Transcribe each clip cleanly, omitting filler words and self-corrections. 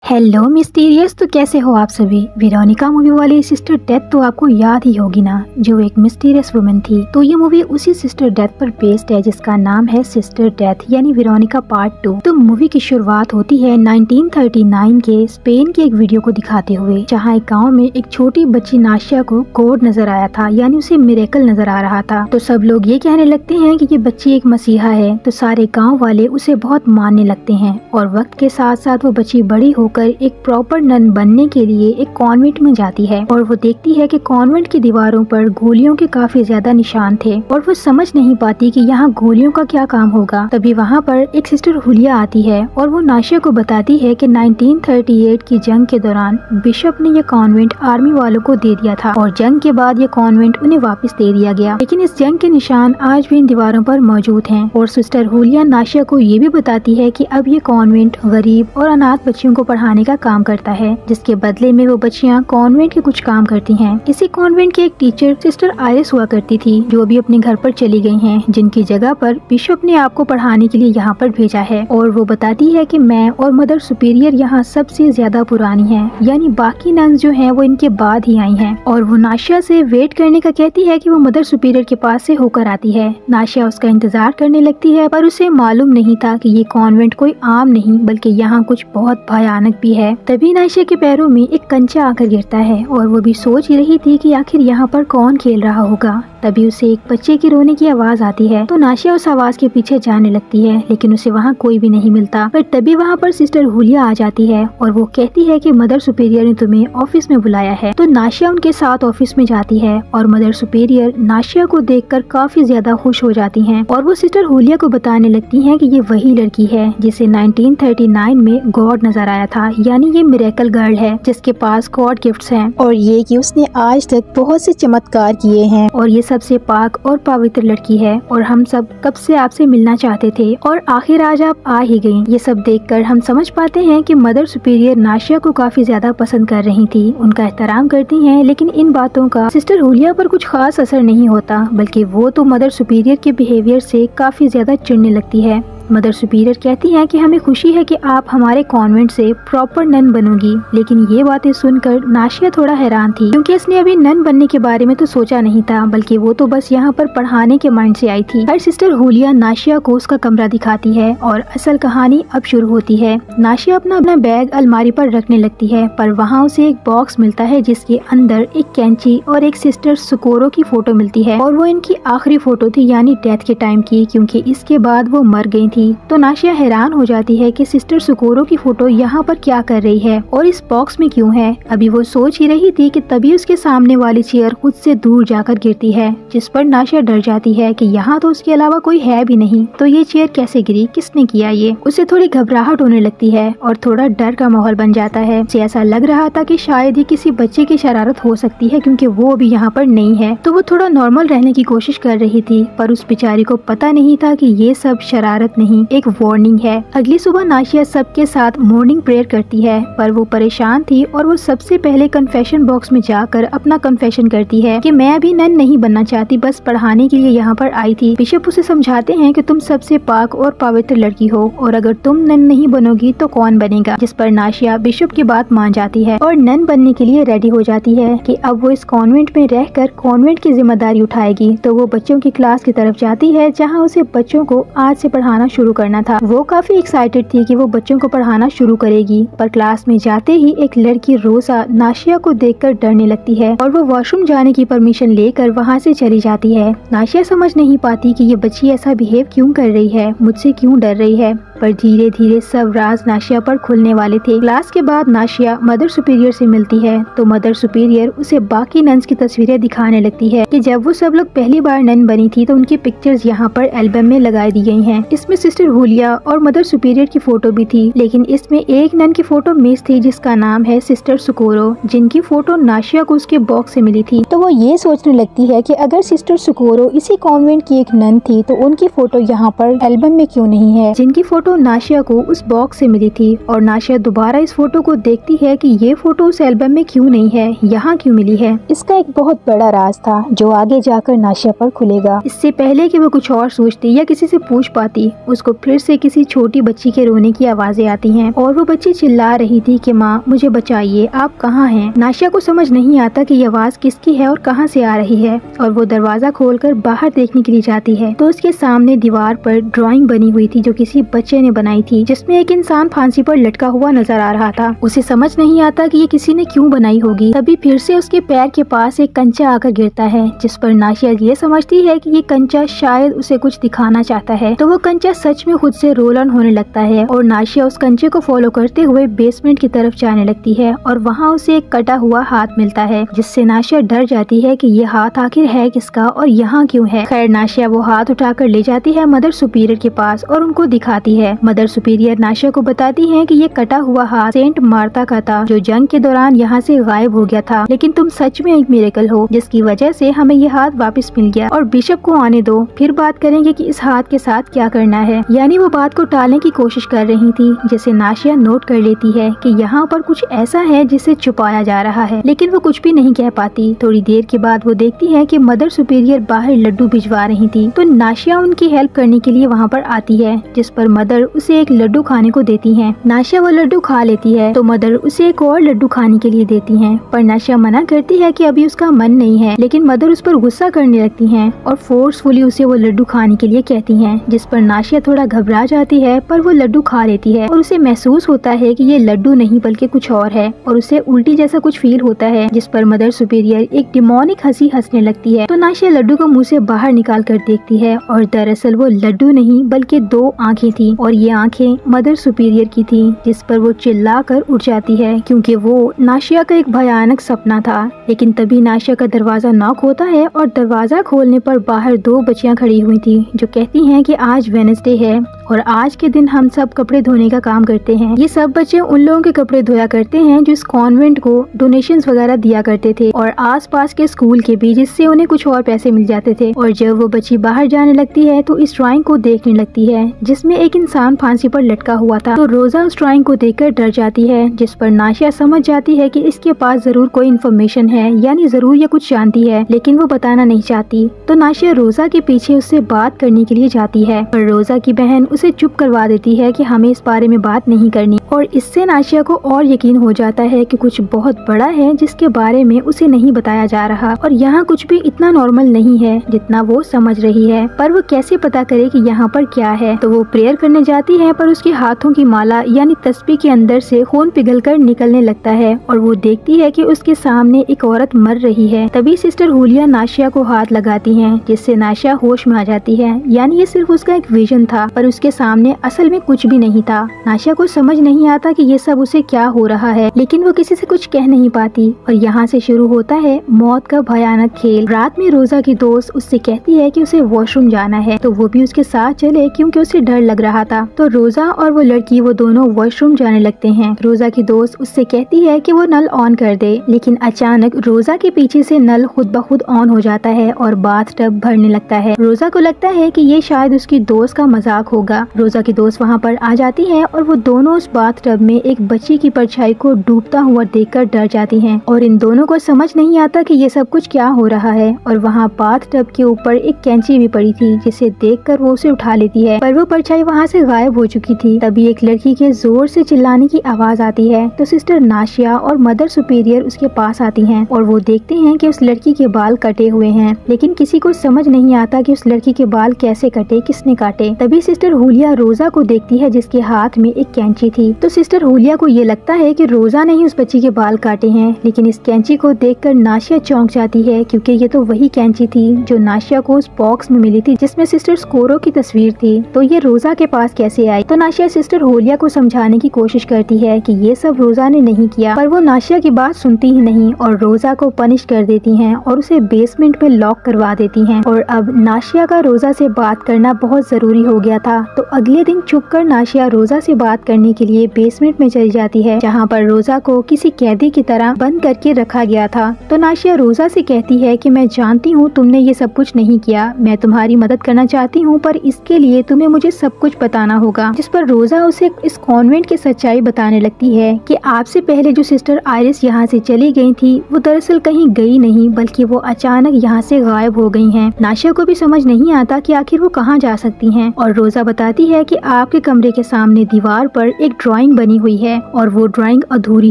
Hello mysterious, तो कैसे हो आप सभी। वेरोनिका मूवी वाली सिस्टर डेथ तो आपको याद ही होगी ना, जो एक मिस्टीरियस वुमन थी। तो ये मूवी उसी सिस्टर डेथ पर बेस्ड है जिसका नाम है सिस्टर डेथ यानी वेरोनिका पार्ट 2। तो मूवी की शुरुआत होती है 1939 के स्पेन के एक वीडियो को दिखाते हुए, जहाँ एक गाँव में एक छोटी बच्ची नाशिया को गॉड नजर आया था, यानी उसे मिरेकल नजर आ रहा था। तो सब लोग ये कहने लगते हैं कि ये बच्ची एक मसीहा है। तो सारे गाँव वाले उसे बहुत मानने लगते हैं और वक्त के साथ साथ वो बच्ची बड़ी होकर एक प्रॉपर नन बनने के लिए एक कॉन्वेंट में जाती है और वो देखती है कि कॉन्वेंट की दीवारों पर गोलियों के काफी ज्यादा निशान थे और वो समझ नहीं पाती कि यहाँ गोलियों का क्या काम होगा। तभी वहाँ पर एक सिस्टर हुलिया आती है और वो नाशिया को बताती है कि 1938 की जंग के दौरान बिशप ने ये कॉन्वेंट आर्मी वालों को दे दिया था और जंग के बाद ये कॉन्वेंट उन्हें वापस दे दिया गया, लेकिन इस जंग के निशान आज भी इन दीवारों पर मौजूद हैं। और सिस्टर हुलिया नाशिया को ये भी बताती है कि अब ये कॉन्वेंट गरीब और अनाथ बच्चियों को पढ़ाने का काम करता है, जिसके बदले में वो बच्चियां कॉन्वेंट के कुछ काम करती हैं। इसी कॉन्वेंट की एक टीचर सिस्टर आयरिस हुआ करती थी, जो अभी अपने घर पर चली गई हैं, जिनकी जगह पर बिशप ने आपको पढ़ाने के लिए यहाँ पर भेजा है। और वो बताती है कि मैं और मदर सुपीरियर यहाँ सबसे ज्यादा पुरानी है, यानी बाकी नन्स जो है वो इनके बाद ही आई है। और वो नाशिया से वेट करने का कहती है कि वो मदर सुपीरियर के पास से होकर आती है। नाशिया उसका इंतजार करने लगती है, पर उसे मालूम नहीं था कि ये कॉन्वेंट कोई आम नहीं बल्कि यहाँ कुछ बहुत भयानक भी है। तभी नाशिया के पैरों में एक कंचा आकर गिरता है और वो भी सोच ही रही थी कि आखिर यहाँ पर कौन खेल रहा होगा। तभी उसे एक बच्चे की रोने की आवाज आती है। तो नाशिया उस आवाज के पीछे जाने लगती है, लेकिन उसे वहाँ कोई भी नहीं मिलता। पर तभी वहाँ पर सिस्टर हुलिया आ जाती है और वो कहती है कि मदर सुपीरियर ने तुम्हें ऑफिस में बुलाया है। तो नाशिया उनके साथ ऑफिस में जाती है और मदर सुपीरियर नाशिया को देखकर काफी ज्यादा खुश हो जाती हैं और वो सिस्टर हुलिया को बताने लगती हैं कि ये वही लड़की है जिसे 1939 में गॉड नजर आया था, यानी ये मिरेकल गर्ल है जिसके पास गॉड गिफ्ट्स हैं और ये कि उसने आज तक बहुत से चमत्कार किए हैं और ये सबसे पाक और पवित्र लड़की है और हम सब कब से आपसे मिलना चाहते थे और आखिर आज आप आ ही गयी। ये सब देखकर हम समझ पाते हैं कि मदर सुपीरियर नाशिया को काफी ज्यादा पसंद कर रही थी, उनका एहतराम करती हैं, लेकिन इन बातों का सिस्टर हुलिया पर कुछ खास असर नहीं होता, बल्कि वो तो मदर सुपीरियर के बिहेवियर से काफी ज्यादा चिढ़ने लगती है। मदर सुपीरियर कहती हैं कि हमें खुशी है कि आप हमारे कॉन्वेंट से प्रॉपर नन बनोगी, लेकिन ये बातें सुनकर नाशिया थोड़ा हैरान थी, क्योंकि इसने अभी नन बनने के बारे में तो सोचा नहीं था, बल्कि वो तो बस यहाँ पर पढ़ाने के माइंड से आई थी। हर सिस्टर हुलिया नाशिया को उसका कमरा दिखाती है और असल कहानी अब शुरू होती है। नाशिया अपना बैग अलमारी पर रखने लगती है, पर वहाँ उसे एक बॉक्स मिलता है जिसके अंदर एक कैंची और एक सिस्टर सुकोरो की फोटो मिलती है और वो इनकी आखिरी फोटो थी, यानी डेथ के टाइम की, क्योंकि इसके बाद वो मर गयी थी। तो नाशिया हैरान हो जाती है कि सिस्टर सुकोरो की फोटो यहाँ पर क्या कर रही है और इस बॉक्स में क्यों है। अभी वो सोच ही रही थी कि तभी उसके सामने वाली चेयर खुद से दूर जाकर गिरती है, जिस पर नाशिया डर जाती है कि यहाँ तो उसके अलावा कोई है भी नहीं, तो ये चेयर कैसे गिरी, किसने किया ये। उसे थोड़ी घबराहट होने लगती है और थोड़ा डर का माहौल बन जाता है। उसे ऐसा लग रहा था कि शायद ही किसी बच्चे की शरारत हो सकती है, क्योंकि वो अभी यहाँ पर नहीं है। तो वो थोड़ा नॉर्मल रहने की कोशिश कर रही थी, पर उस बेचारी को पता नहीं था कि ये सब शरारत नहीं, एक वार्निंग है। अगली सुबह नाशिया सबके साथ मॉर्निंग प्रेयर करती है, पर वो परेशान थी और वो सबसे पहले कन्फेशन बॉक्स में जाकर अपना कन्फेशन करती है कि मैं अभी नन नहीं बनना चाहती, बस पढ़ाने के लिए यहाँ पर आई थी। बिशप उसे समझाते हैं कि तुम सबसे पाक और पवित्र लड़की हो और अगर तुम नन नहीं बनोगी तो कौन बनेगा, जिस पर नाशिया बिशप की बात मान जाती है और नन बनने के लिए रेडी हो जाती है कि अब वो इस कॉन्वेंट में रहकर कॉन्वेंट की जिम्मेदारी उठाएगी। तो वो बच्चों की क्लास की तरफ जाती है, जहाँ उसे बच्चों को आज से पढ़ाना शुरू करना था। वो काफी एक्साइटेड थी कि वो बच्चों को पढ़ाना शुरू करेगी, पर क्लास में जाते ही एक लड़की रोसा नाशिया को देखकर डरने लगती है और वो वॉशरूम जाने की परमिशन लेकर वहाँ से चली जाती है। नाशिया समझ नहीं पाती कि ये बच्ची ऐसा बिहेव क्यों कर रही है, मुझसे क्यों डर रही है, पर धीरे धीरे सब राज नाशिया पर खुलने वाले थे। क्लास के बाद नाशिया मदर सुपीरियर से मिलती है, तो मदर सुपीरियर उसे बाकी नन्स की तस्वीरें दिखाने लगती है कि जब वो सब लोग पहली बार नन बनी थी तो उनकी पिक्चर्स यहाँ पर एल्बम में लगाई दी गई हैं। इसमें सिस्टर हुलिया और मदर सुपीरियर की फोटो भी थी, लेकिन इसमें एक नन की फोटो मिस थी जिसका नाम है सिस्टर सुकोरो, जिनकी फोटो नाशिया को उसके बॉक्स से मिली थी। तो वो ये सोचने लगती है कि अगर सिस्टर सुकोरो इसी कॉन्वेंट की एक नन थी तो उनकी फोटो यहाँ पर एल्बम में क्यों नहीं है, जिनकी फोटो नाशिया को उस बॉक्स से मिली थी। और नाशिया दोबारा इस फोटो को देखती है कि ये फोटो उस एल्बम में क्यों नहीं है, यहाँ क्यों मिली है। इसका एक बहुत बड़ा राज था जो आगे जाकर नाशिया पर खुलेगा। इससे पहले कि वो कुछ और सोचती या किसी से पूछ पाती, उसको फिर से किसी छोटी बच्ची के रोने की आवाजें आती हैं और वो बच्ची चिल्ला रही थी कि माँ मुझे बचाइए, आप कहाँ हैं। नाशिया को समझ नहीं आता कि ये आवाज किसकी है और कहाँ से आ रही है और वो दरवाजा खोलकर बाहर देखने के लिए जाती है तो उसके सामने दीवार पर ड्राइंग बनी हुई थी जो किसी बच्चे ने बनाई थी, जिसमें एक इंसान फांसी पर लटका हुआ नजर आ रहा था। उसे समझ नहीं आता कि ये किसी ने क्यों बनाई होगी। तभी फिर से उसके पैर के पास एक कंचा आकर गिरता है, जिस पर नाशिया ये समझती है कि ये कंचा शायद उसे कुछ दिखाना चाहता है। तो वो कंचा सच में खुद से रोल ऑन होने लगता है और नाशिया उस कंचे को फॉलो करते हुए बेसमेंट की तरफ जाने लगती है और वहाँ उसे एक कटा हुआ हाथ मिलता है, जिससे नाशिया डर जाती है कि ये हाथ आखिर है किसका और यहाँ क्यों है। खैर नाशिया वो हाथ उठाकर ले जाती है मदर सुपीरियर के पास और उनको दिखाती है। मदर सुपीरियर नाशिया को बताती है कि ये कटा हुआ हाथ सेंट मार्ता का था, जो जंग के दौरान यहाँ से गायब हो गया था, लेकिन तुम सच में एक मिरेकल हो जिसकी वजह से हमें ये हाथ वापस मिल गया और बिशप को आने दो, फिर बात करेंगे कि इस हाथ के साथ क्या करना है। यानी वो बात को टालने की कोशिश कर रही थी, जिसे नाशिया नोट कर लेती है कि यहाँ पर कुछ ऐसा है जिसे छुपाया जा रहा है, लेकिन वो कुछ भी नहीं कह पाती। थोड़ी देर के बाद वो देखती है कि मदर सुपीरियर बाहर लड्डू भिजवा रही थी, तो नाशिया उनकी हेल्प करने के लिए वहाँ पर आती है, जिस पर मदर उसे एक लड्डू खाने को देती है। नाशिया वो लड्डू खा लेती है तो मदर उसे एक और लड्डू खाने के लिए देती हैं, पर नाशिया मना करती है कि अभी उसका मन नहीं है, लेकिन मदर उस पर गुस्सा करने लगती हैं और फोर्सफुली उसे वो लड्डू खाने के लिए कहती हैं, जिस पर नाशिया थोड़ा घबरा जाती है, पर वो लड्डू खा लेती है और उसे महसूस होता है कि ये लड्डू नहीं बल्कि कुछ और है और उसे उल्टी जैसा कुछ फील होता है, जिस पर मदर सुपीरियर एक डिमोनिक हंसी हंसने लगती है। तो नाशिया लड्डू को मुँह से बाहर निकाल कर देखती है और दरअसल वो लड्डू नहीं बल्कि 2 आँखें थी और ये आँखें मदर सुपीरियर की थी, जिस पर वो चिल्ला कर उठ जाती है क्योंकि वो नाशिया का एक भयानक सपना था। लेकिन तभी नाशिया का दरवाजा नॉक होता है और दरवाजा खोलने पर बाहर 2 बच्चियां खड़ी हुई थी, जो कहती हैं कि आज वेडनेसडे है और आज के दिन हम सब कपड़े धोने का काम करते हैं। ये सब बच्चे उन लोगों के कपड़े धोया करते हैं जो इस कॉन्वेंट को डोनेशंस वगैरह दिया करते थे और आसपास के स्कूल के भी, जिससे उन्हें कुछ और पैसे मिल जाते थे। और जब वो बच्ची बाहर जाने लगती है तो इस ड्राइंग को देखने लगती है जिसमें एक इंसान फांसी पर लटका हुआ था। तो रोजा उस ड्राइंग को देखकर डर जाती है, जिस पर नाशिया समझ जाती है कि इसके पास जरूर कोई इन्फॉर्मेशन है, यानी जरूर ये कुछ जानती है, लेकिन वो बताना नहीं चाहती। तो नाशिया रोजा के पीछे उससे बात करने के लिए जाती है, पर रोजा की बहन उसे चुप करवा देती है कि हमें इस बारे में बात नहीं करनी। और इससे नाशिया को और यकीन हो जाता है कि कुछ बहुत बड़ा है जिसके बारे में उसे नहीं बताया जा रहा और यहाँ कुछ भी इतना नॉर्मल नहीं है जितना वो समझ रही है। पर वो कैसे पता करे कि यहाँ पर क्या है। तो वो प्रेयर करने जाती है, पर उसके हाथों की माला यानी तस्बीह के अंदर से खून पिघलकर निकलने लगता है और वो देखती है कि उसके सामने एक औरत मर रही है। तभी सिस्टर हुलिया नाशिया को हाथ लगाती हैं, जिससे नाशिया होश में आ जाती है। यानी ये सिर्फ उसका एक विजन था, पर उसके सामने असल में कुछ भी नहीं था। नाशिया को समझ नहीं आता कि ये सब उसे क्या हो रहा है, लेकिन वो किसी से कुछ कह नहीं पाती और यहाँ से शुरू होता है मौत का भयानक खेल। रात में रोजा की दोस्त उससे कहती है कि उसे वॉशरूम जाना है, तो वो भी उसके साथ चले क्योंकि उसे डर लग रहा था। तो रोजा और वो लड़की वो दोनों वॉशरूम जाने लगते हैं। रोजा की दोस्त उससे कहती है कि वो नल ऑन कर दे, लेकिन अचानक रोजा के पीछे से नल खुद ब खुद ऑन हो जाता है और बाथटब भरने लगता है। रोजा को लगता है कि ये शायद उसकी दोस्त का मजाक होगा। रोजा की दोस्त वहाँ पर आ जाती है और वो दोनों उस बाथटब में एक बच्ची की परछाई को डूबता हुआ देखकर डर जाती हैं और इन दोनों को समझ नहीं आता कि ये सब कुछ क्या हो रहा है। और वहाँ बाथटब के ऊपर एक कैंची भी पड़ी थी, जिसे देखकर वो उसे उठा लेती है, पर वो परछाई वहाँ से गायब हो चुकी थी। तभी एक लड़की के जोर से चिल्लाने की आवाज आती है, तो सिस्टर नाशिया और मदर सुपीरियर उसके पास आती हैं और वो देखते हैं कि उस लड़की के बाल कटे हुए हैं, लेकिन किसी को समझ नहीं आता कि उस लड़की के बाल कैसे कटे, किसने काटे। तभी सिस्टर हुलिया रोजा को देखती है जिसके हाथ में एक कैंची थी। तो सिस्टर हुलिया को ये लगता है कि रोजा ने ही उस बच्ची के बाल काटे हैं, लेकिन इस कैंची को देखकर नाशिया चौंक जाती है क्योंकि ये तो वही कैंची थी जो नाशिया को उस बॉक्स में मिली थी जिसमें सिस्टर स्कोरो की तस्वीर थी। तो ये रोजा के पास कैसे आई। तो नाशिया सिस्टर हुलिया को समझाने की कोशिश करती है कि ये सब रोजा ने नहीं किया, पर वो नाशिया की बात सुनती ही नहीं और रोजा को पनिश कर देती हैं और उसे बेसमेंट में लॉक करवा देती हैं। और अब नाशिया का रोजा से बात करना बहुत जरूरी हो गया था। तो अगले दिन छुपकर नाशिया रोजा से बात करने के लिए बेसमेंट में चली जाती है, जहाँ पर रोजा को किसी कैदी की तरह बंद करके रखा गया था। तो नाशिया रोजा से कहती है कि मैं जानती हूँ तुमने ये सब कुछ नहीं किया, मैं तुम्हारी मदद करना चाहती हूँ, पर इसके लिए तुम्हें मुझे सब कुछ बताना होगा। जिस पर रोजा उसे इस कॉन्वेंट की सच्चाई बताने लगती है कि आपसे पहले जो सिस्टर आयरिस यहाँ से चली गई थी वो दरअसल कहीं गई नहीं, बल्कि वो अचानक यहाँ से गायब हो गई हैं। नाशिया को भी समझ नहीं आता कि आखिर वो कहाँ जा सकती हैं और रोजा बताती है कि आपके कमरे के सामने दीवार पर एक ड्राइंग बनी हुई है और वो ड्राइंग अधूरी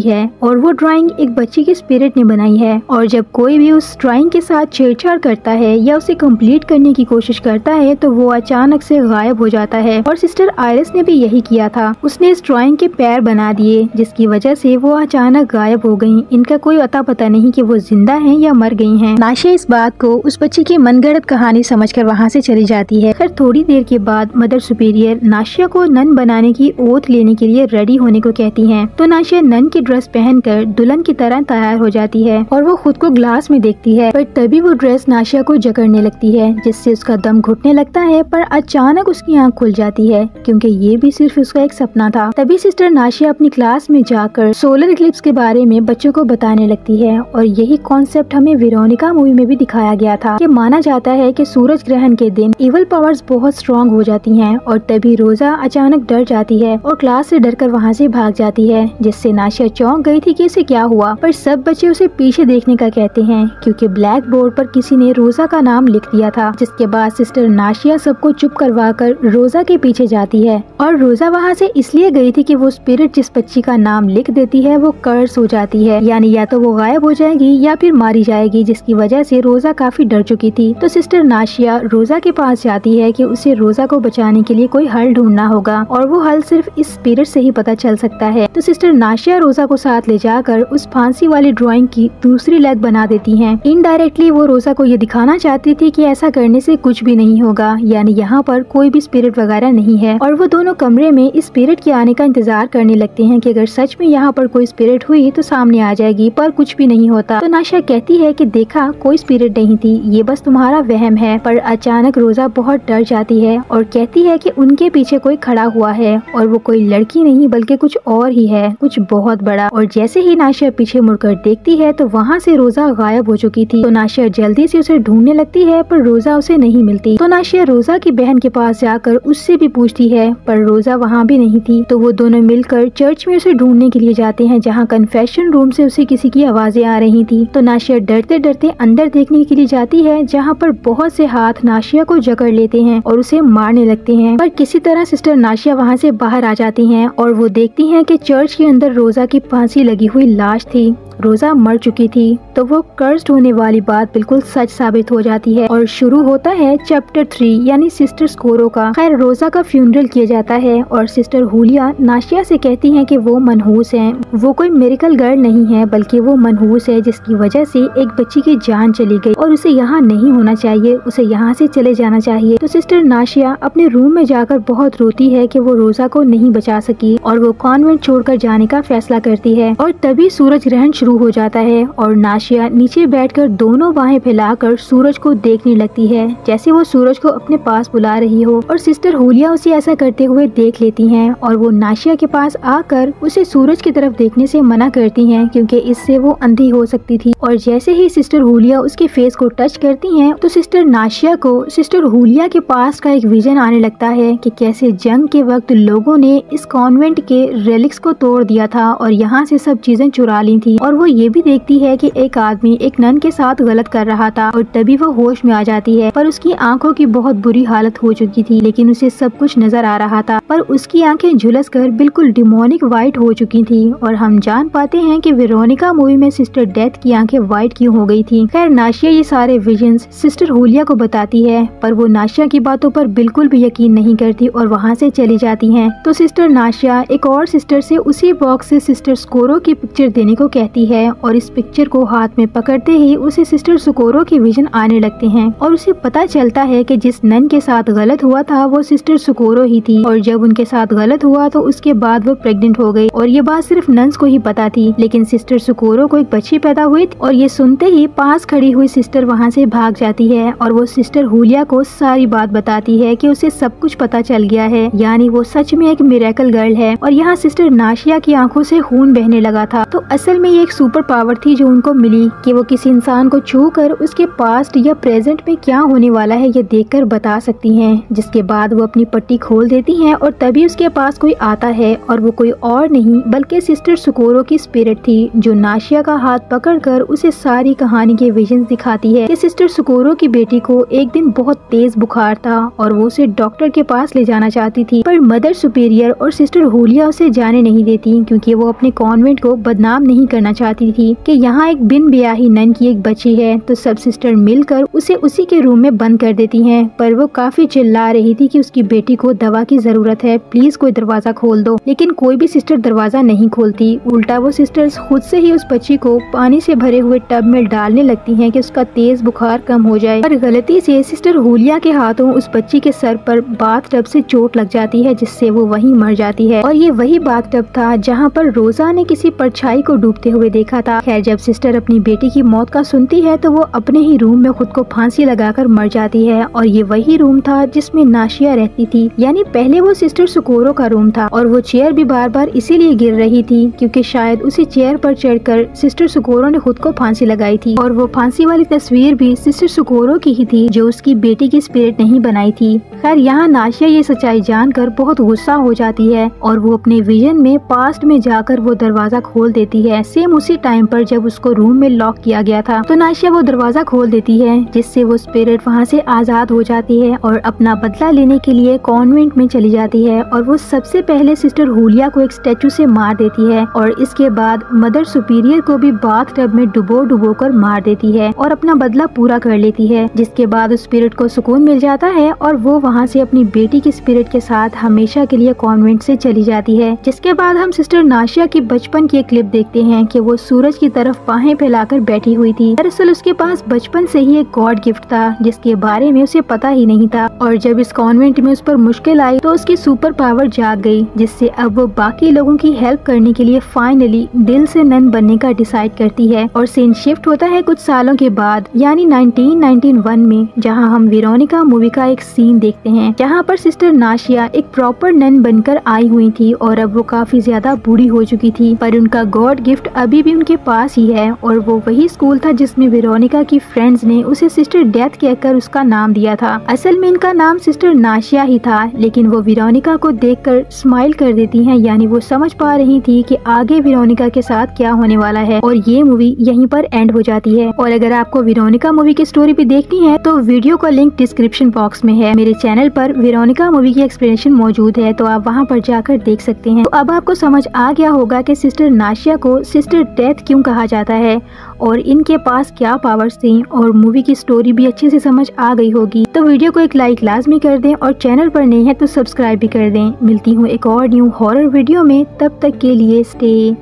है और वो ड्राइंग एक बच्ची के स्पिरिट ने बनाई है। और जब कोई भी उस ड्राइंग के साथ छेड़छाड़ करता है या उसे कंप्लीट करने की कोशिश करता है तो वो अचानक से गायब हो जाता है। और सिस्टर आयरिस ने भी यही किया था, उसने इस ड्राइंग के पैर बना दिए जिसकी वजह से वो अचानक गायब हो गयी। इनका कोई अता पता नहीं कि वो जिंदा हैं या मर गई हैं। नाशिया इस बात को उस बच्ची की मनगढ़ंत कहानी समझकर वहाँ से चली जाती है। फिर थोड़ी देर के बाद मदर सुपीरियर नाशिया को नन बनाने की ओथ लेने के लिए रेडी होने को कहती हैं। तो नाशिया नन की ड्रेस पहनकर दुल्हन की तरह तैयार हो जाती है और वो खुद को ग्लास में देखती है, पर तभी वो ड्रेस नाशिया को जकड़ने लगती है जिससे उसका दम घुटने लगता है। पर अचानक उसकी आँख खुल जाती है क्योंकि ये भी सिर्फ उसका एक सपना था। तभी सिस्टर नाशिया अपनी क्लास में जाकर सोलर इक्लिप्स के बारे में बच्चों को बताने लगती है और यही कॉन्सेप्ट हमें वेरोनिका मूवी में भी दिखाया गया था कि माना जाता है कि सूरज ग्रहण के दिन इवल पावर्स बहुत स्ट्रॉन्ग हो जाती हैं। और तभी रोजा अचानक डर जाती है और क्लास से डरकर वहाँ से भाग जाती है, जिससे नाशिया चौंक गई थी कि इसे क्या हुआ। पर सब बच्चे उसे पीछे देखने का कहते हैं क्योंकि ब्लैक बोर्ड पर किसी ने रोजा का नाम लिख दिया था। जिसके बाद सिस्टर नाशिया सबको चुप करवाकर रोजा के पीछे जाती है और रोजा वहाँ से इसलिए गई थी कि वो स्पिरिट जिस बच्ची का नाम लिख देती है वो कर्स हो जाती है, यानी या तो वो गायब हो जाएगी या फिर मारी जाएगी, जिसकी वजह से रोजा काफी डर चुकी थी। तो सिस्टर नाशिया रोजा के पास जाती है कि उसे रोजा को बचाने के लिए कोई हल ढूंढना होगा और वो हल सिर्फ इस स्पिरिट से ही पता चल सकता है। तो सिस्टर नाशिया रोजा को साथ ले जाकर उस फांसी वाली ड्राइंग की दूसरी लेग बना देती हैं। इनडायरेक्टली वो रोजा को ये दिखाना चाहती थी कि ऐसा करने से कुछ भी नहीं होगा, यानी यहाँ पर कोई भी स्पिरिट वगैरह नहीं है। और वो दोनों कमरे में इस स्पिरिट के आने का इंतजार करने लगते हैं कि अगर सच में यहाँ पर कोई स्पिरिट हुई तो सामने आ जाएगी, पर कुछ भी नहीं होता। तो नाशिया कहती है कि देखा, कोई स्पिरिट नहीं थी, ये बस तुम्हारा वहम है। पर अचानक रोजा बहुत डर जाती है और कहती है कि उनके पीछे कोई खड़ा हुआ है और वो कोई लड़की नहीं बल्कि कुछ और ही है, कुछ बहुत बड़ा। और जैसे ही नाशिया पीछे मुड़कर देखती है तो वहाँ से रोजा गायब हो चुकी थी। तो नाशिया जल्दी से उसे ढूंढने लगती है पर रोजा उसे नहीं मिलती। तो नाशिया रोजा की बहन के पास जाकर उससे भी पूछती है पर रोजा वहाँ भी नहीं थी। तो वो दोनों मिलकर चर्च में उसे ढूंढने के लिए जाते हैं जहाँ कन्फेशन रूम से उसे किसी की आवाजें आ रही थी। तो नाशिया डरते डरते अंदर देखने के लिए जाती है जहाँ पर बहुत से हाथ नाशिया को जकड़ लेते हैं और उसे मारने लगते हैं। पर किसी तरह सिस्टर नाशिया वहाँ से बाहर आ जाती हैं और वो देखती हैं कि चर्च के अंदर रोजा की फांसी लगी हुई लाश थी। रोजा मर चुकी थी। तो वो कर्स्ड होने वाली बात बिल्कुल सच साबित हो जाती है और शुरू होता है चैप्टर 3 यानी सिस्टर स्कोरो का। खैर रोजा का फ्यूनरल किया जाता है और सिस्टर हुलिया नाशिया से कहती हैं कि वो मनहूस हैं। वो कोई मिरेकल गर्ल नहीं है बल्कि वो मनहूस है जिसकी वजह से एक बच्ची की जान चली गई और उसे यहाँ नहीं होना चाहिए, उसे यहाँ से चले जाना चाहिए। तो सिस्टर नाशिया अपने रूम में जाकर बहुत रोती है कि वो रोजा को नहीं बचा सकी और वो कॉन्वेंट छोड़कर जाने का फैसला करती है। और तभी सूरज ग्रहण शुरू हो जाता है और नाशिया नीचे बैठकर दोनों बाहें फैलाकर सूरज को देखने लगती है जैसे वो सूरज को अपने पास बुला रही हो। और सिस्टर हुलिया उसे ऐसा करते हुए देख लेती हैं और वो नाशिया के पास आकर उसे सूरज की तरफ देखने से मना करती हैं क्योंकि इससे वो अंधी हो सकती थी। और जैसे ही सिस्टर हुलिया उसके फेस को टच करती हैं तो सिस्टर नाशिया को सिस्टर हुलिया के पास का एक विजन आने लगता है कि कैसे जंग के वक्त लोगों ने इस कॉन्वेंट के रेलिक्स को तोड़ दिया था और यहाँ से सब चीजें चुरा ली थी। और वो ये भी देखती है कि एक आदमी एक नन के साथ गलत कर रहा था और तभी वो होश में आ जाती है। पर उसकी आंखों की बहुत बुरी हालत हो चुकी थी लेकिन उसे सब कुछ नजर आ रहा था। पर उसकी आंखें झुलस कर बिल्कुल डिमोनिक व्हाइट हो चुकी थी और हम जान पाते हैं कि वेरोनिका मूवी में सिस्टर डेथ की आंखें व्हाइट क्यों हो गई थी। खैर नाशिया ये सारे विजन्स सिस्टर हुलिया को बताती है पर वो नाशिया की बातों पर बिल्कुल भी यकीन नहीं करती और वहाँ से चली जाती है। तो सिस्टर नाशिया एक और सिस्टर से उसी बॉक्स से सिस्टर स्कोरो की पिक्चर देने को कहती है और इस पिक्चर को हाथ में पकड़ते ही उसे सिस्टर स्कोरो के विजन आने लगते हैं और उसे पता चलता है कि जिस नन के साथ गलत हुआ था वो सिस्टर स्कोरो ही थी। और जब उनके साथ गलत हुआ तो उसके बाद वो प्रेग्नेंट हो गई और ये बात सिर्फ नन्स को ही पता थी। लेकिन सिस्टर स्कोरो को एक बच्ची पैदा हुई और ये सुनते ही पास खड़ी हुई सिस्टर वहाँ से भाग जाती है और वो सिस्टर हुलिया को सारी बात बताती है कि उसे सब कुछ पता चल गया है, यानी वो सच में एक मिरेकल गर्ल है। और यहाँ सिस्टर नाशिया की आंखों से खून बहने लगा था। तो असल में ये एक सुपर पावर थी जो उनको मिली कि वो किसी इंसान को छू कर उसके पास्ट या प्रेजेंट में क्या होने वाला है ये देखकर बता सकती हैं। जिसके बाद वो अपनी पट्टी खोल देती हैं और तभी उसके पास कोई आता है और वो कोई और नहीं बल्कि सिस्टर सुकोरो की स्पिरिट थी जो नाशिया का हाथ पकड़कर उसे सारी कहानी के विजन दिखाती है कि सिस्टर सुकोरो की बेटी को एक दिन बहुत तेज बुखार था और वो उसे डॉक्टर के पास ले जाना चाहती थी, पर मदर सुपीरियर और सिस्टर हुलिया उसे जाने नहीं देती क्योंकि वो अपने कॉन्वेंट को बदनाम नहीं करना चाहती थी कि यहाँ एक बिन ब्याही नन की एक बच्ची है। तो सब सिस्टर मिलकर उसे उसी के रूम में बंद कर देती हैं, पर वो काफी चिल्ला रही थी कि उसकी बेटी को दवा की जरूरत है, प्लीज कोई दरवाजा खोल दो। लेकिन कोई भी सिस्टर दरवाजा नहीं खोलती, उल्टा वो सिस्टर्स खुद से ही उस बच्ची को पानी से भरे हुए टब में डालने लगती हैं कि उसका तेज बुखार कम हो जाए। पर गलती से सिस्टर हुलिया के हाथों उस बच्ची के सर पर बाथ टब से चोट लग जाती है जिससे वो वहीं मर जाती है। और ये वही बाथ टब था जहाँ पर रोजा ने किसी परछाई को डूबते हुए देखा था। खैर जब सिस्टर अपनी बेटी की मौत का सुनती है तो वो अपने ही रूम में खुद को फांसी लगाकर मर जाती है और ये वही रूम था जिसमें नाशिया रहती थी। यानी पहले वो सिस्टर सुकोरो का रूम था और वो चेयर भी बार बार इसीलिए गिर रही थी क्योंकि शायद उसी चेयर पर चढ़कर सिस्टर सुकोरो ने खुद को फांसी लगाई थी। और वो फांसी वाली तस्वीर भी सिस्टर सुकोरो की ही थी जो उसकी बेटी की स्पिरिट नहीं बनाई थी। खैर यहाँ नाशिया ये सच्चाई जानकर बहुत गुस्सा हो जाती है और वो अपने विजन में पास्ट में जाकर वो दरवाजा खोल देती है, सेम उसी टाइम पर जब उसको रूम में लॉक किया गया था। तो नाशिया वो दरवाजा खोल देती है जिससे वो स्पिरिट वहाँ से आजाद हो जाती है और अपना बदला लेने के लिए कॉन्वेंट में चली जाती है। और वो सबसे पहले सिस्टर हुलिया को एक स्टैचू से मार देती है और इसके बाद मदर सुपीरियर को भी बाथ टब में डुबो कर मार देती है और अपना बदला पूरा कर लेती है। जिसके बाद उस स्पिरिट को सुकून मिल जाता है और वो वहाँ से अपनी बेटी की स्पिरिट के साथ हमेशा के लिए कॉन्वेंट से चली जाती है। जिसके बाद हम सिस्टर नाशिया की बचपन की एक क्लिप देखते हैं कि वो सूरज की तरफ बाहें फैलाकर बैठी हुई थी। दरअसल उसके पास बचपन से ही एक गॉड गिफ्ट था जिसके बारे में उसे पता ही नहीं था और जब इस कॉन्वेंट में उस पर मुश्किल आई तो उसकी सुपर पावर जाग गई जिससे अब वो बाकी लोगों की हेल्प करने के लिए फाइनली दिल से नन बनने का डिसाइड करती है। और सीन शिफ्ट होता है कुछ सालों के बाद यानी 1991 में, जहां हम वेरोनिका मूवी का एक सीन देखते हैं जहां पर सिस्टर नाशिया एक प्रॉपर नन बनकर आई हुई थी और अब वो काफी ज्यादा बूढ़ी हो चुकी थी, पर उनका गॉड गिफ्ट अभी भी उनके पास ही है। और वो वही स्कूल था जिसमें वेरोनिका की फ्रेंड्स ने उसे सिस्टर डेथ कहकर उसका नाम दिया था। असल में इनका नाम सिस्टर नाशिया ही था, लेकिन वो वेरोनिका को देखकर स्माइल कर देती हैं, यानी वो समझ पा रही थी कि आगे वेरोनिका के साथ क्या होने वाला है। और ये मूवी यहीं पर एंड हो जाती है। और अगर आपको वेरोनिका मूवी की स्टोरी भी देखनी है तो वीडियो का लिंक डिस्क्रिप्शन बॉक्स में है। मेरे चैनल पर वेरोनिका मूवी की एक्सप्लेनेशन मौजूद है तो आप वहां पर जाकर देख सकते हैं। तो अब आपको समझ आ गया होगा कि सिस्टर नाशिया को सिस्टर डेथ क्यों कहा जाता है और इनके पास क्या पावर्स थी, और मूवी की स्टोरी भी अच्छे से समझ आ गई होगी। तो वीडियो को एक लाइक लाजमी कर दें और चैनल पर नए हैं तो सब्सक्राइब भी कर दें। मिलती हूँ एक और न्यू हॉरर वीडियो में, तब तक के लिए स्टे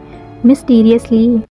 मिस्टीरियसली।